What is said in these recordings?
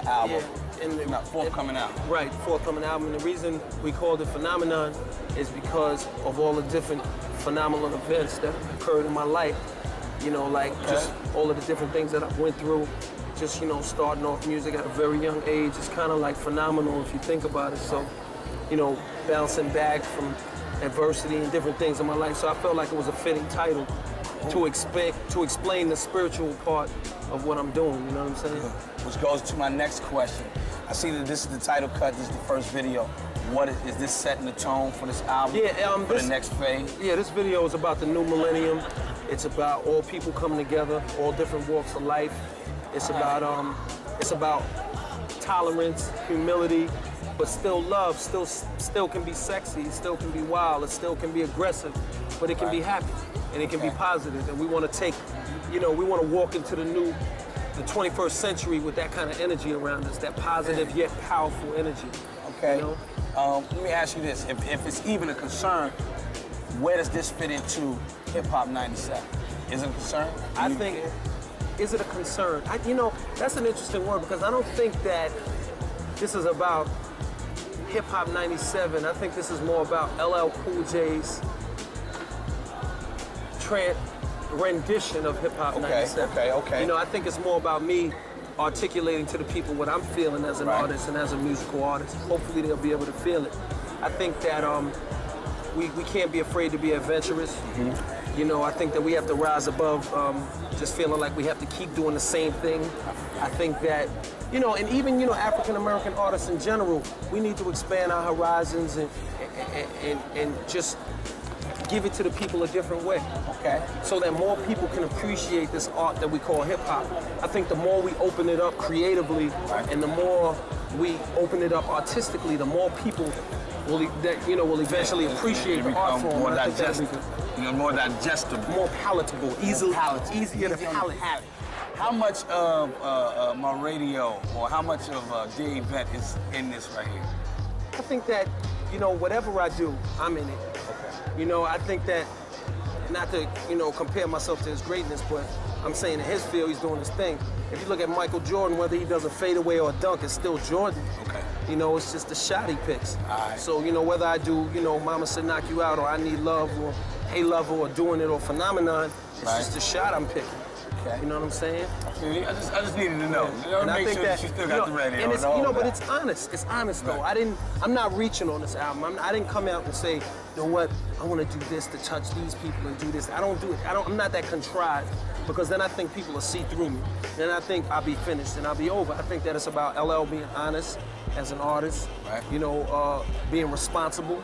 album. Yeah, and not forthcoming album. Right, forthcoming album. And the reason we called it Phenomenon is because of all the different phenomenal events that occurred in my life. You know, like just all of the different things that I went through. Just, you know, starting off music at a very young age. It's kind of like phenomenal if you think about it. So, you know, bouncing back from adversity and different things in my life. So I felt like it was a fitting title to explain the spiritual part of what I'm doing, you know what I'm saying? Which goes to my next question. I see that this is the title cut, this is the first video. What is this setting the tone for this album? Yeah, for the next phase? Yeah, this video is about the new millennium. It's about all people coming together, all different walks of life. It's about tolerance, humility, but still love. Still can be sexy. It still can be wild. It still can be aggressive, but it can be happy and it can be positive. And we want to take, you know, we want to walk into the 21st century with that kind of energy around us, that positive yet powerful energy. Okay. You know? Let me ask you this: if it's even a concern, where does this fit into Hip Hop 97? Is it a concern? I think. Is it a concern? You know, that's an interesting word because I don't think that this is about Hip Hop 97. I think this is more about LL Cool J's rendition of Hip Hop 97. Okay. You know, I think it's more about me articulating to the people what I'm feeling as an artist and as a musical artist. Hopefully they'll be able to feel it. I think that we can't be afraid to be adventurous. You know, I think that we have to rise above just feeling like we have to keep doing the same thing. I think that, you know, and even, you know, African-American artists in general, we need to expand our horizons and just give it to the people a different way. Okay. So that more people can appreciate this art that we call hip-hop. I think the more we open it up creatively and the more we open it up artistically, the more people will eventually appreciate the art form. More digestible. You know, more digestible. More palatable, easier to palate. How much of my radio or how much of Dear Vet is in this right here? I think that, you know, whatever I do, I'm in it. You know, I think that, not to, you know, compare myself to his greatness, but I'm saying in his field, he's doing his thing. If you look at Michael Jordan, whether he does a fadeaway or a dunk, it's still Jordan. Okay. You know, it's just the shot he picks. So, you know, whether I do, you know, Mama Said Knock You Out or I Need Love or Hey Lover or Doing It or Phenomenon, it's just the shot I'm picking. Okay. You know what I'm saying? I just needed to know. And I think that you still got the radio. And it's, you know, but it's honest. It's honest though. I'm not reaching on this album. I didn't come out and say, you know what, I want to do this to touch these people and do this. I don't do it. I'm not that contrived because then I think people will see through me. Then I think I'll be finished and I'll be over. I think that it's about LL being honest as an artist, you know, being responsible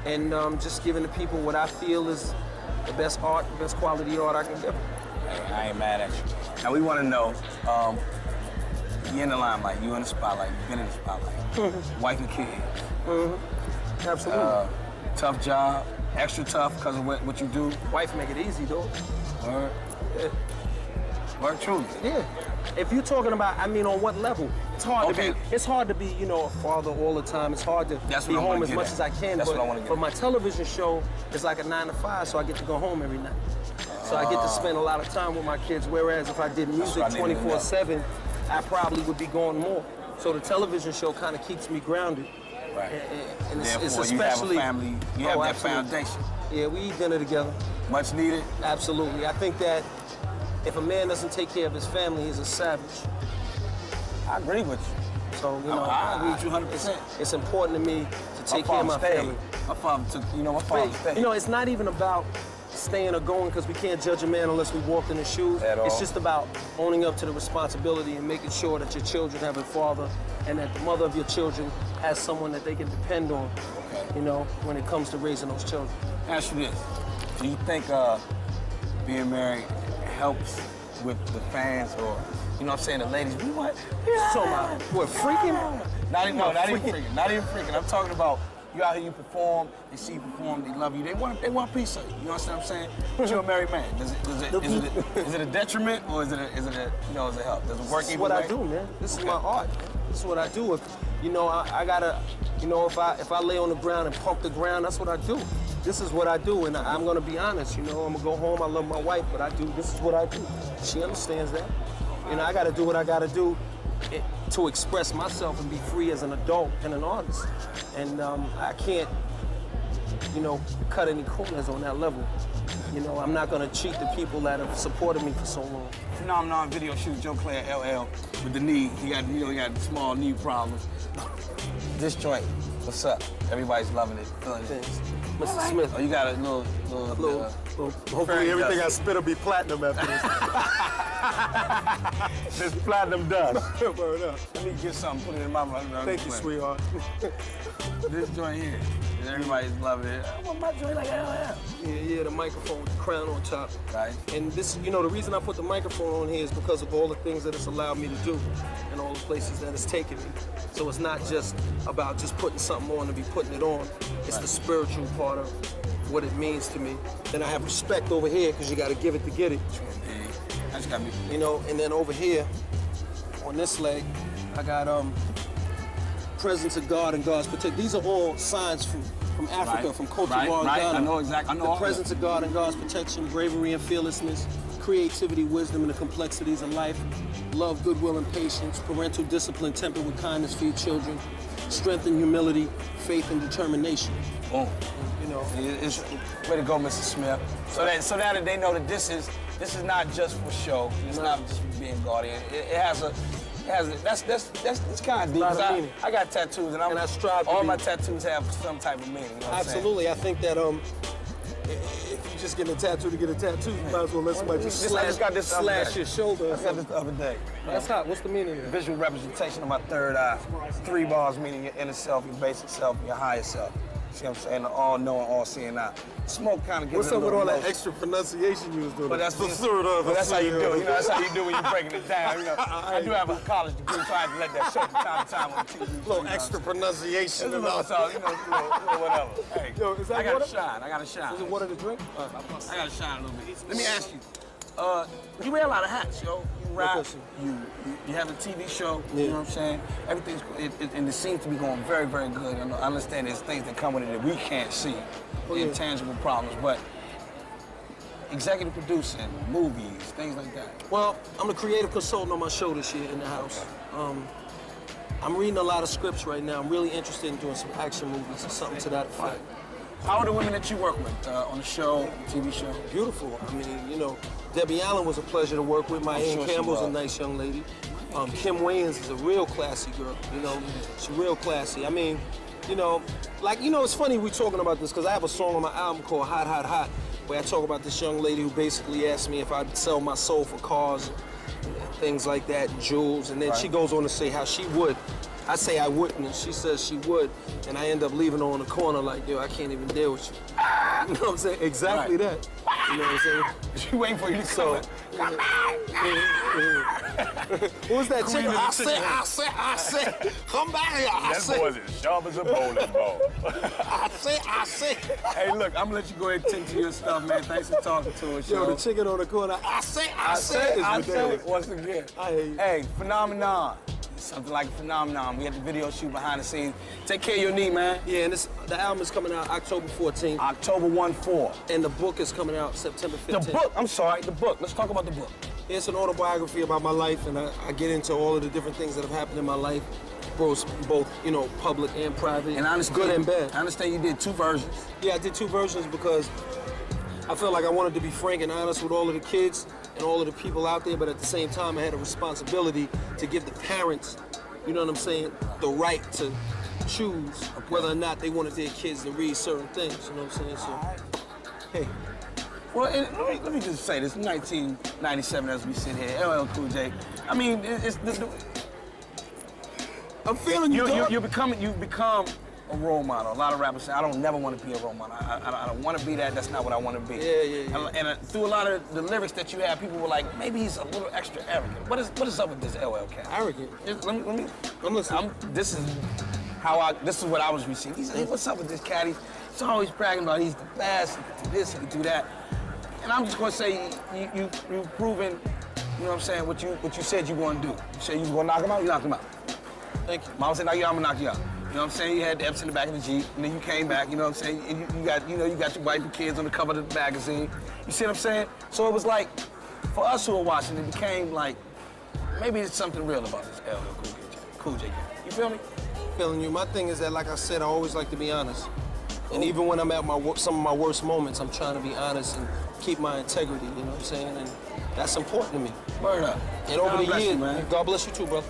and just giving the people what I feel is the best art, the best quality art I can give them. I ain't mad at you. Now we want to know, you're in the limelight, you in the spotlight, you've been in the spotlight, wife and kids. Absolutely. Tough job, extra tough because of what you do. Wife make it easy though. Word. Word truly. Yeah. If you're talking about, I mean, on what level? It's hard to be. It's hard to be, you know, a father all the time. It's hard to be home as much as I can. But my television show is like a 9 to 5, so I get to go home every night. So I get to spend a lot of time with my kids. Whereas if I did music 24/7, I probably would be going more. So the television show kind of keeps me grounded. Right. And therefore, it's especially you have a family. You have that foundation. Yeah, we eat dinner together. Much needed. Absolutely. I think that if a man doesn't take care of his family, he's a savage. I agree with you. So, you know, I agree with you 100%. It's important to me to take care of my family. My father took, you know, my father stayed. You know, it's not even about staying or going because we can't judge a man unless we walked in his shoes. At all. It's just about owning up to the responsibility and making sure that your children have a father and that the mother of your children has someone that they can depend on, you know, when it comes to raising those children. Ask you this. Do you think being married helps with the fans or, you know what I'm saying, the ladies? We want, so what, freaking? Not even freaking. I'm talking about you out here, you perform, they see you perform, they love you, they want a piece of you. You know what I'm saying? But you're a married man. Is it a detriment or is it a help? Does it work either way? This is what I do, man. This is my art. This is what I do. If, you know, I gotta, you know, if I lay on the ground and pump the ground, that's what I do. This is what I do, and I'm gonna be honest. You know, I'm gonna go home. I love my wife, but this is what I do. She understands that. You know, I gotta do what I gotta do to express myself and be free as an adult and an artist. And I can't, you know, cut any corners on that level. You know, I'm not gonna cheat the people that have supported me for so long. Phenomenon video shoot, Joe Clair LL with the knee. He got, you know, he got small knee problems. This joint, what's up? Everybody's loving it. Thanks. Mr. Smith. Oh, you got a little Hopefully everything I spit will be platinum after this. This platinum done. Word up. Let me get something, put it in my mouth. Thank you, sweetheart. This joint here, everybody's loving it. I want my joint like LL. Yeah, the microphone with the crown on top. Right. And this, you know, the reason I put the microphone on here is because of all the things that it's allowed me to do and all the places that it's taken me. So it's not just about just putting something on to be putting it on. It's the spiritual part of what it means to me. Then I have respect over here because you got to give it to get it. That's got me. You know, and then over here, on this leg, I got presence of God and God's protection. These are all signs from Africa, from Cote d'Ivoire, Ghana. I know exactly. I know the all presence of God and God's protection, bravery and fearlessness, creativity, wisdom, and the complexities of life, love, goodwill, and patience, parental discipline tempered with kindness for your children, strength and humility, faith and determination. Boom. You know, It's way to go, Mr. Smith. So that they know that this is not just for show. It's not just for being guardian. That's kind of deep. I got tattoos and I strive. All my tattoos have some type of meaning. You know absolutely. I think that if you just get a tattoo to get a tattoo, you might as well let somebody just slash your shoulder. I got this the other day. That's hot. What's the meaning of it? Visual representation of my third eye. 3 bars meaning your inner self, your basic self, and your higher self. See what I'm saying? The all-knowing, all-seeing eye. Smoke kind of gives What's it a up with little all that emotion. extra pronunciation you was doing? But that's the third of but that's how you do it. You know, that's how you do when you're breaking it down. You know, I do have a college degree, so I have to let that show from time to time on TV. A little extra pronunciation. It's a little, so, you know, whatever. Hey, Yo, is that I gotta water? shine. I gotta shine. Is it water to drink? I gotta shine a little bit. Let me ask you. You wear a lot of hats, yo. You rap, you have a TV show, you know what I'm saying? Everything's, and it seems to be going very, very good. I understand there's things that come with it that we can't see, intangible problems, but executive producing, movies, things like that. Well, I'm the creative consultant on my show this year in the house. I'm reading a lot of scripts right now. I'm really interested in doing some action movies or something to that effect. How are the women that you work with on the show, TV show? Beautiful. I mean, you know, Debbie Allen was a pleasure to work with. Maya Campbell's a nice young lady. Kim Wayans is a real classy girl, you know. She's real classy. I mean, you know, like, you know, it's funny we talking about this because I have a song on my album called Hot, Hot, Hot, where I talk about this young lady who basically asked me if I'd sell my soul for cars and things like that, and jewels, and then she goes on to say how she would. I say I wouldn't, and she says she would, and I end up leaving her on the corner like, yo, I can't even deal with you. You know what I'm saying? Exactly that. You know what I'm saying? She waiting for you to come. Who was that chick? I said, come back here. That boy's as sharp as a bowling ball. I say. Hey, look, I'm gonna let you go ahead and tend to your stuff, man. Thanks for talking to us, Yo, the chicken on the corner. I say. Once again. I hear you. Hey, Phenomenon. Something like a phenomenon. We had the video shoot behind the scenes. Take care of your knee, man. Yeah, and the album is coming out October 14th. October 1/4. And the book is coming out September 15th. The book, I'm sorry, the book. Let's talk about the book. It's an autobiography about my life, and I get into all of the different things that have happened in my life, both you know, public and private, And I understand, good and bad. I understand you did 2 versions. Yeah, I did 2 versions because I felt like I wanted to be frank and honest with all of the kids and all of the people out there, but at the same time, I had a responsibility to give the parents, you know what I'm saying, the right to choose whether or not they wanted their kids to read certain things, you know what I'm saying? So, hey. Well, and let me just say this, 1997 as we sit here, LL Cool J. I mean, I'm feeling you, you become a role model. A lot of rappers say, I don't never want to be a role model. I don't want to be that. That's not what I want to be. Yeah. And through a lot of the lyrics that you have, people were like, maybe he's a little extra arrogant. What is up with this LL cat? Arrogant? Let me. I'm listening. This is what I was receiving. He said, hey, what's up with this cat? He's always bragging about he's the best. He can do this, he can do that. And I'm just gonna say, you've proven, you know what I'm saying, what you said you were gonna do. You said you was gonna knock him out, you knocked him out. Thank you. Mama said, knock you out, I'm gonna knock you out. You know what I'm saying? You had the Epps in the back of the Jeep, and then you came back, you know what I'm saying? And you got your wife and kids on the cover of the magazine. You see what I'm saying? So it was like, for us who were watching, it became like maybe it's something real about this LL Cool J. You feel me? Feeling you. My thing is that, like I said, I always like to be honest. And even when I'm at some of my worst moments, I'm trying to be honest and keep my integrity, you know what I'm saying? And that's important to me. Word up. And over God the bless years, you, man. God bless you too, brother.